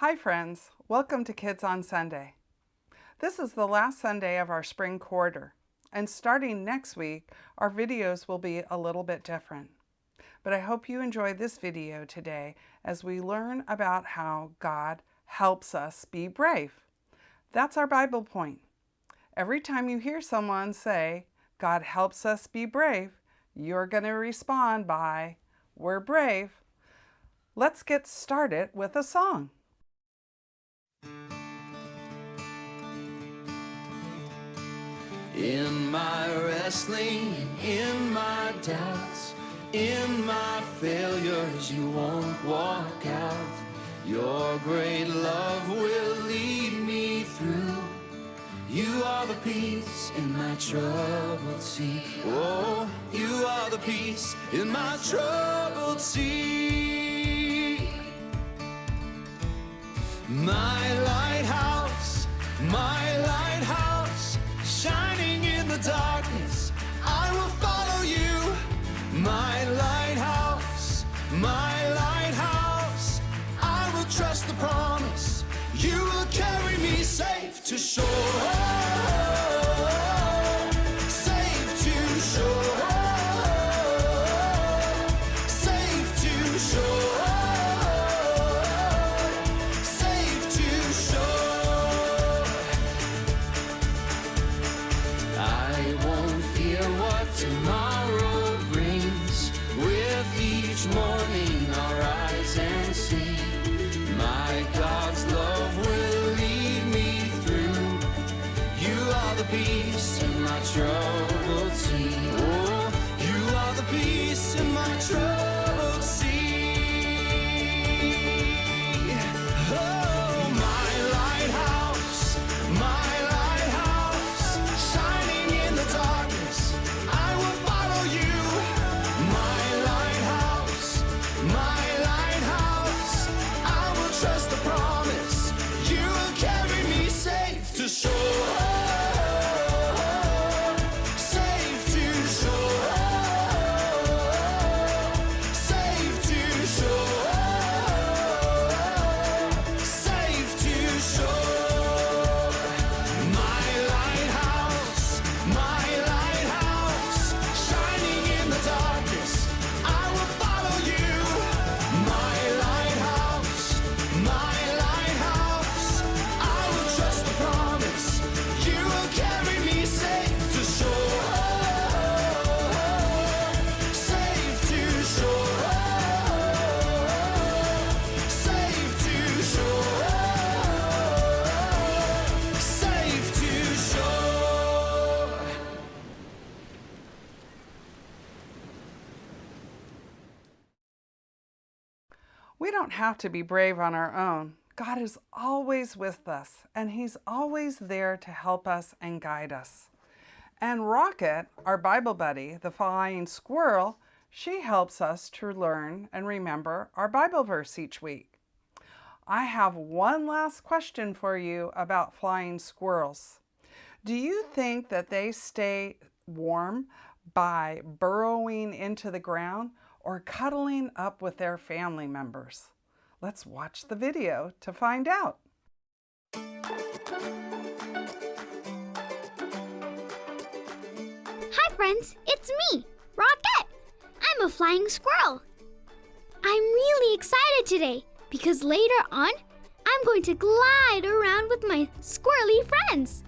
Hi friends, welcome to Kids on Sunday. This is the last Sunday of our spring quarter, and starting next week, our videos will be a little bit different. But I hope you enjoy this video today as we learn about how God helps us be brave. That's our Bible point. Every time you hear someone say, God helps us be brave, you're going to respond by, we're brave. Let's get started with a song. In my wrestling, in my doubts, in my failures, you won't walk out. Your great love will lead me through. You are the peace in my troubled sea. Oh, you are the peace in my troubled sea. My lighthouse, shining in the darkness, I will follow you. My lighthouse, I will trust the promise. You will carry me safe to shore. Safe to shore. Safe to shore. Safe to shore. I won't fear what tomorrow brings. With each morning I'll rise and see. My God's love will lead me through. You are the peace in my troubled sea. Oh, you are the peace in my troubled sea. Oh, my lighthouse, shining in the darkness, I will follow you. My lighthouse, I will trust the promise. You will carry me safe to shore. Safe to shore. Safe to shore. Safe to shore. My lighthouse, shining in the darkness, I will follow you. My lighthouse, I will trust the promise. You will carry me safe to shore. Safe to shore. Safe to shore. Safe to shore. We don't have to be brave on our own. God is always with us, and He's always there to help us and guide us. And Rocket, our Bible buddy, the flying squirrel, she helps us to learn and remember our Bible verse each week. I have one last question for you about flying squirrels. Do you think that they stay warm by burrowing into the ground or cuddling up with their family members? Let's watch the video to find out. Hi friends, it's me, Rocket. I'm a flying squirrel. I'm really excited today because later on, I'm going to glide around with my squirrely friends.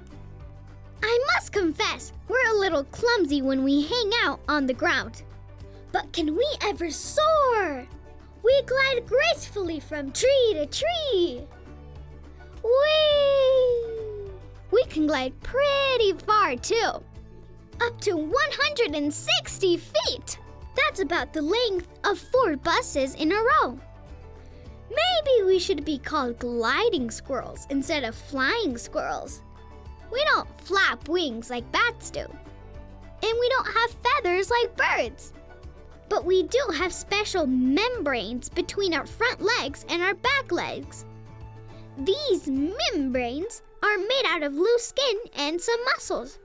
I must confess, we're a little clumsy when we hang out on the ground. But can we ever soar? We glide gracefully from tree to tree. Whee! We can glide pretty far too. Up to 160 feet. That's about the length of 4 buses in a row. Maybe we should be called gliding squirrels instead of flying squirrels. We don't flap wings like bats do. And we don't have feathers like birds. But we do have special membranes between our front legs and our back legs. These membranes are made out of loose skin and some muscles.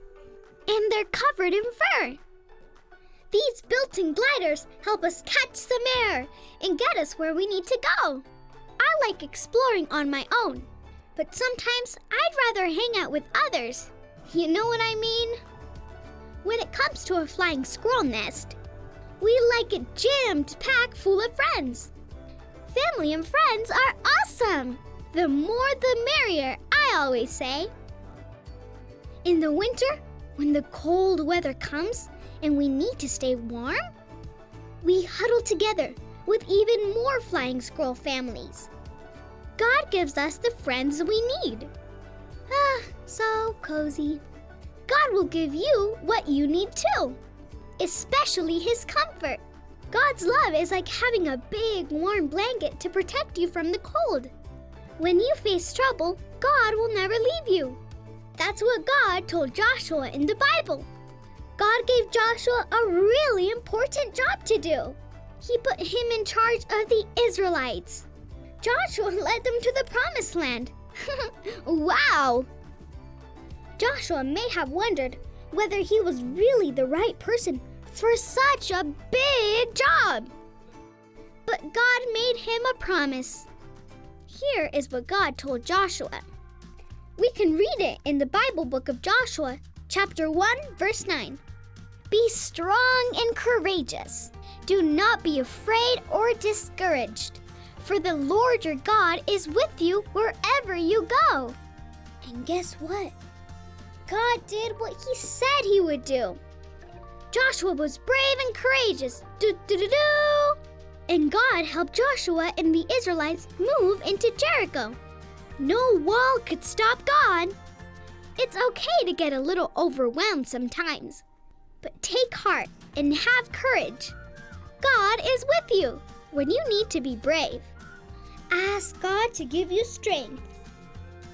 And they're covered in fur. These built-in gliders help us catch some air and get us where we need to go. I like exploring on my own, but sometimes I'd rather hang out with others. You know what I mean? When it comes to a flying squirrel nest, we like it jammed-packed full of friends. Family and friends are awesome! The more the merrier, I always say. In the winter, when the cold weather comes and we need to stay warm, we huddle together with even more flying squirrel families. God gives us the friends we need. So cozy. God will give you what you need too, especially His comfort. God's love is like having a big warm blanket to protect you from the cold. When you face trouble, God will never leave you. That's what God told Joshua in the Bible. God gave Joshua a really important job to do. He put him in charge of the Israelites. Joshua led them to the Promised Land. Wow! Joshua may have wondered whether he was really the right person for such a big job. But God made him a promise. Here is what God told Joshua. We can read it in the Bible book of Joshua, chapter 1, verse 9. Be strong and courageous. Do not be afraid or discouraged, for the Lord your God is with you wherever you go. And guess what? God did what He said He would do. Joshua was brave and courageous. And God helped Joshua and the Israelites move into Jericho. No wall could stop God. It's okay to get a little overwhelmed sometimes, but take heart and have courage. God is with you when you need to be brave. Ask God to give you strength.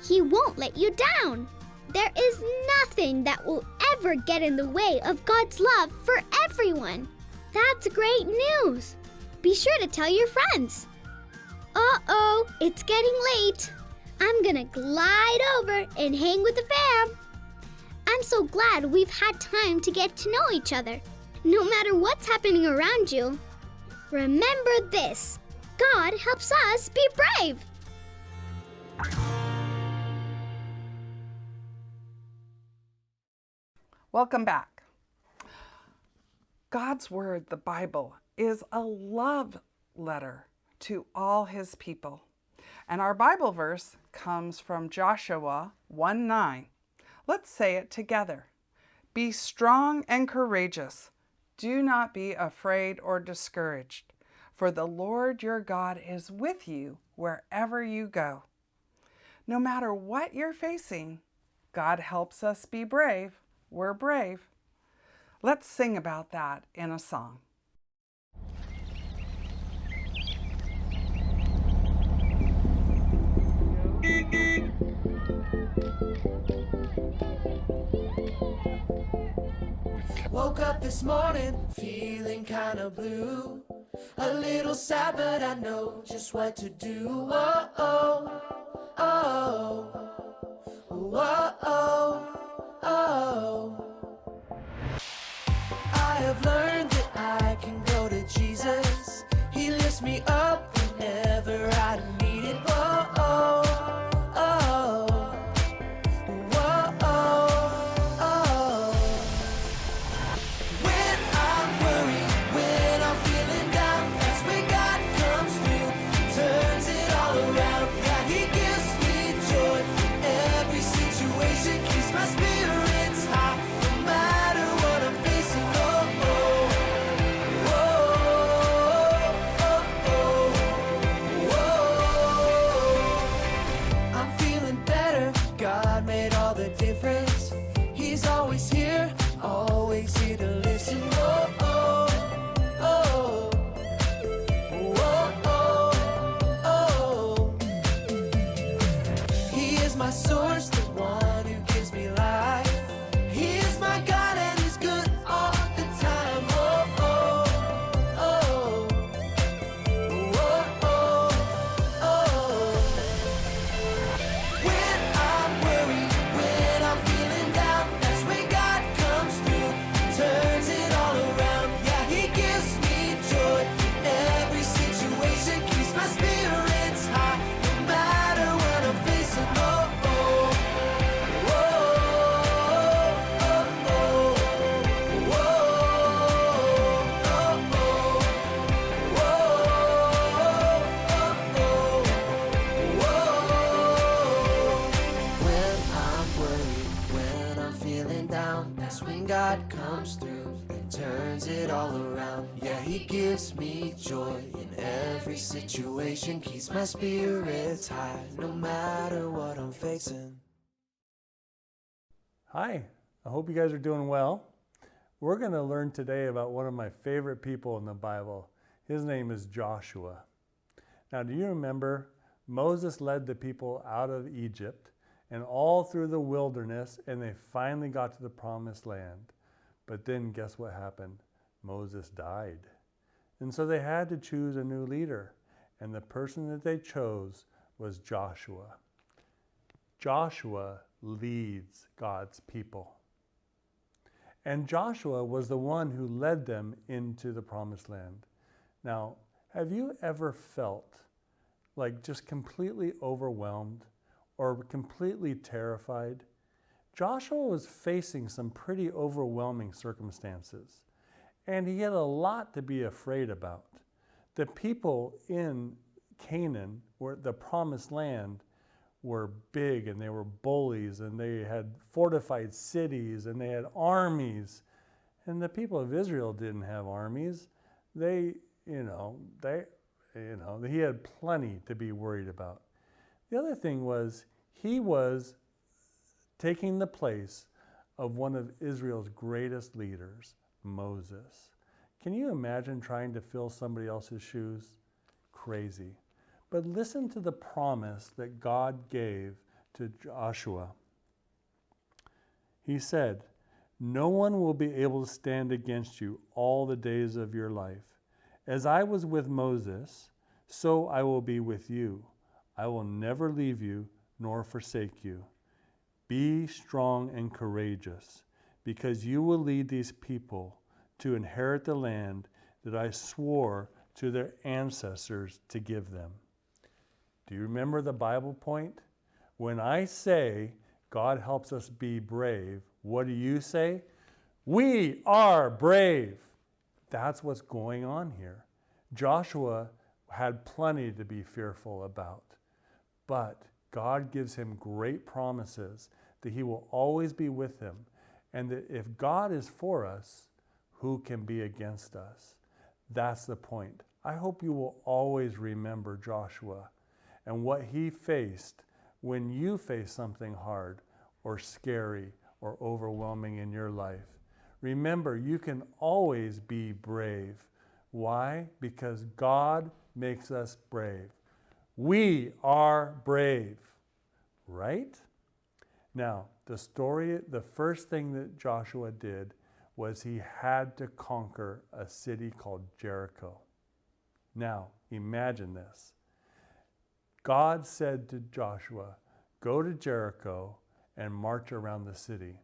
He won't let you down. There is nothing that will ever get in the way of God's love for everyone. That's great news. Be sure to tell your friends. Uh-oh, it's getting late. I'm gonna glide over and hang with the fam. I'm so glad we've had time to get to know each other. No matter what's happening around you, remember this: God helps us be brave. Welcome back. God's Word, the Bible, is a love letter to all His people. And our Bible verse comes from Joshua 1:9. Let's say it together. Be strong and courageous. Do not be afraid or discouraged, for the Lord your God is with you wherever you go. No matter what you're facing, God helps us be brave. We're brave. Let's sing about that in a song. Woke up this morning feeling kinda blue, a little sad, but I know just what to do. Whoa, oh, oh, whoa, oh, oh. I have learned that I can go to Jesus. He lifts me up whenever I need it. Whoa, oh, oh, whoa, oh, oh. When I'm worried, when I'm feeling down, that's when God comes through, turns it all around. Yeah, He gives me joy in every situation, keeps my spirits high, no matter what I'm facing. Oh, oh, oh, oh, oh, oh, oh. when God comes through and turns it all around. Yeah, he gives me joy in every situation, keeps my spirits high no matter what I'm facing. Hi, I hope you guys are doing well. We're going to learn today about one of my favorite people in the Bible. His name is Joshua. Now, do you remember Moses led the people out of Egypt and all through the wilderness, and they finally got to the promised land. But then guess what happened? Moses died. And so they had to choose a new leader, and the person that they chose was Joshua. Joshua leads God's people. And Joshua was the one who led them into the promised land. Now, have you ever felt like just completely overwhelmed or completely terrified? Joshua was facing some pretty overwhelming circumstances, and he had a lot to be afraid about. The people in Canaan, where the promised land, were big, and they were bullies, and they had fortified cities, and they had armies. And the people of Israel didn't have armies. He had plenty to be worried about. The other thing was, he was taking the place of one of Israel's greatest leaders, Moses. Can you imagine trying to fill somebody else's shoes? Crazy. But listen to the promise that God gave to Joshua. He said, "No one will be able to stand against you all the days of your life. As I was with Moses, so I will be with you. I will never leave you nor forsake you. Be strong and courageous, because you will lead these people to inherit the land that I swore to their ancestors to give them." Do you remember the Bible point? When I say God helps us be brave, what do you say? We are brave. That's what's going on here. Joshua had plenty to be fearful about, but God gives him great promises that he will always be with him, and that if God is for us, who can be against us? That's the point. I hope you will always remember Joshua and what he faced when you face something hard or scary or overwhelming in your life. Remember, you can always be brave. Why? Because God makes us brave. We are brave, right? Now, the first thing that Joshua did was he had to conquer a city called Jericho. Now, imagine this. God said to Joshua, "Go to Jericho and march around the city."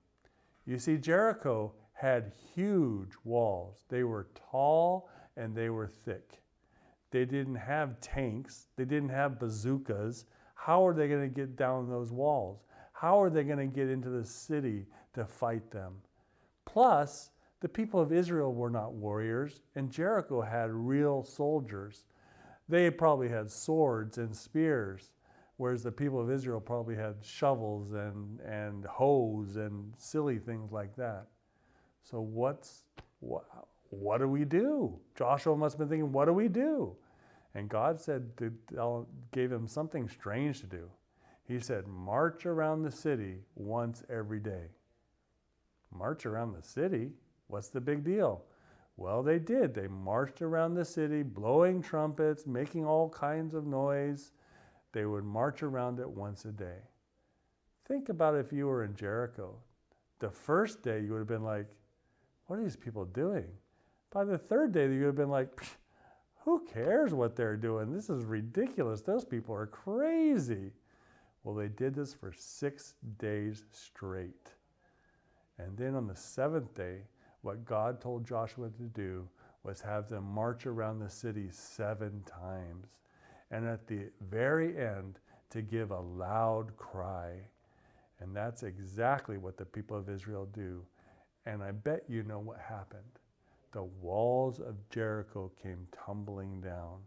You see, Jericho had huge walls. They were tall and they were thick. They didn't have tanks. They didn't have bazookas. How are they going to get down those walls? How are they going to get into the city to fight them? Plus, the people of Israel were not warriors, and Jericho had real soldiers. They probably had swords and spears, whereas the people of Israel probably had shovels and hoes and silly things like that. So what do we do? Joshua must have been thinking, what do we do? And God gave him something strange to do. He said, march around the city once every day. March around the city? What's the big deal? Well, they did. They marched around the city, blowing trumpets, making all kinds of noise. They would march around it once a day. Think about if you were in Jericho. The first day, you would have been like, what are these people doing? By the third day, you would have been like, who cares what they're doing? This is ridiculous. Those people are crazy. Well, they did this for 6 days straight. And then on the seventh day, what God told Joshua to do was have them march around the city 7 times. And at the very end, to give a loud cry. And that's exactly what the people of Israel do. And I bet you know what happened. The walls of Jericho came tumbling down.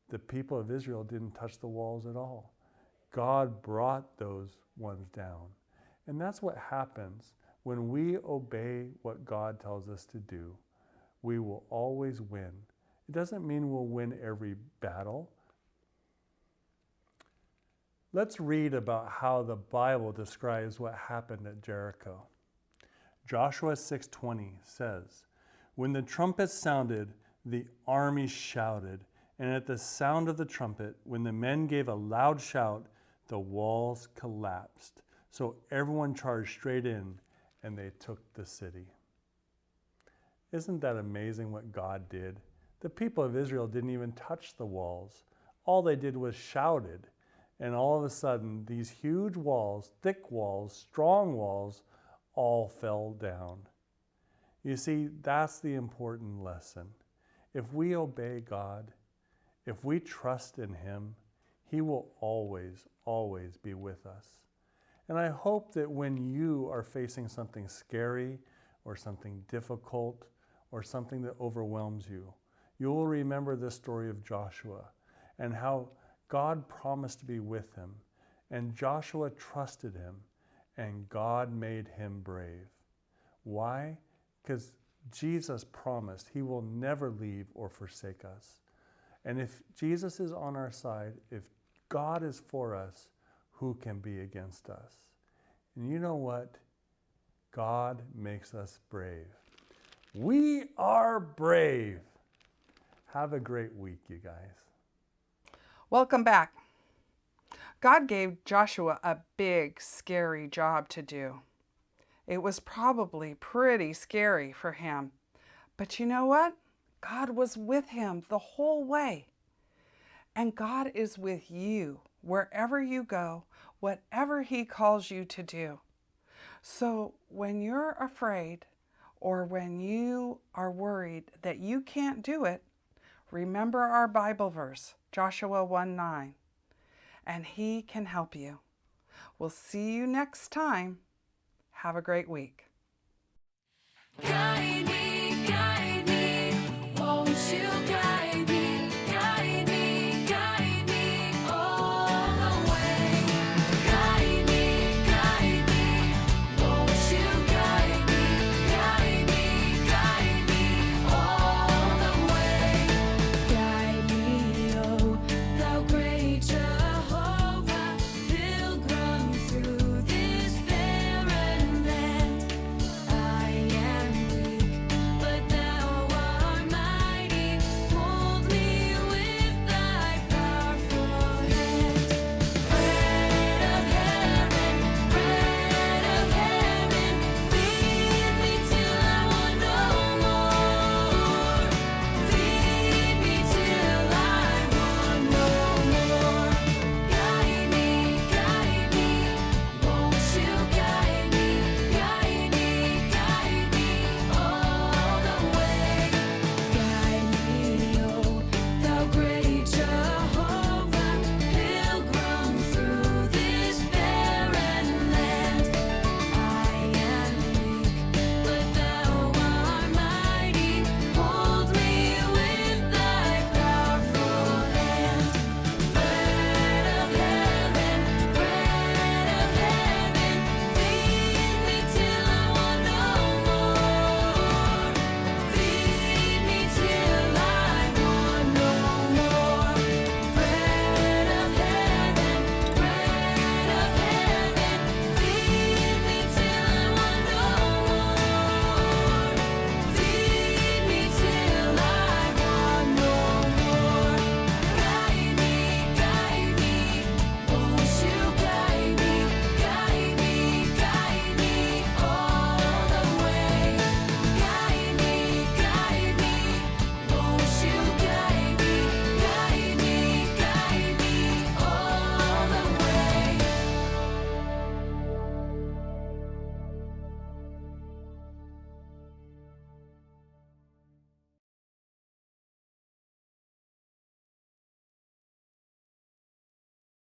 The people of Israel didn't touch the walls at all. God brought those ones down. And that's what happens When we obey what God tells us to do, we will always win. It doesn't mean we'll win every battle. Let's read about how the Bible describes what happened at Jericho. Joshua 6:20 says, "When the trumpet sounded, the army shouted, and at the sound of the trumpet, when the men gave a loud shout, the walls collapsed. So everyone charged straight in, and they took the city." Isn't that amazing what God did? The people of Israel didn't even touch the walls. All they did was shouted. And all of a sudden, these huge walls, thick walls, strong walls, all fell down. You see, that's the important lesson. If we obey God, if we trust in Him, He will always, always be with us. And I hope that when you are facing something scary or something difficult or something that overwhelms you, you will remember the story of Joshua and how God promised to be with him, and Joshua trusted him, and God made him brave. Why? Because Jesus promised He will never leave or forsake us. And if Jesus is on our side, if God is for us, who can be against us? And you know what? God makes us brave. We are brave. Have a great week, you guys. Welcome back. God gave Joshua a big, scary job to do. It was probably pretty scary for him. But you know what? God was with him the whole way. And God is with you wherever you go, whatever He calls you to do. So when you're afraid or when you are worried that you can't do it, remember our Bible verse, Joshua 1:9, and He can help you. We'll see you next time. Have a great week. Guide me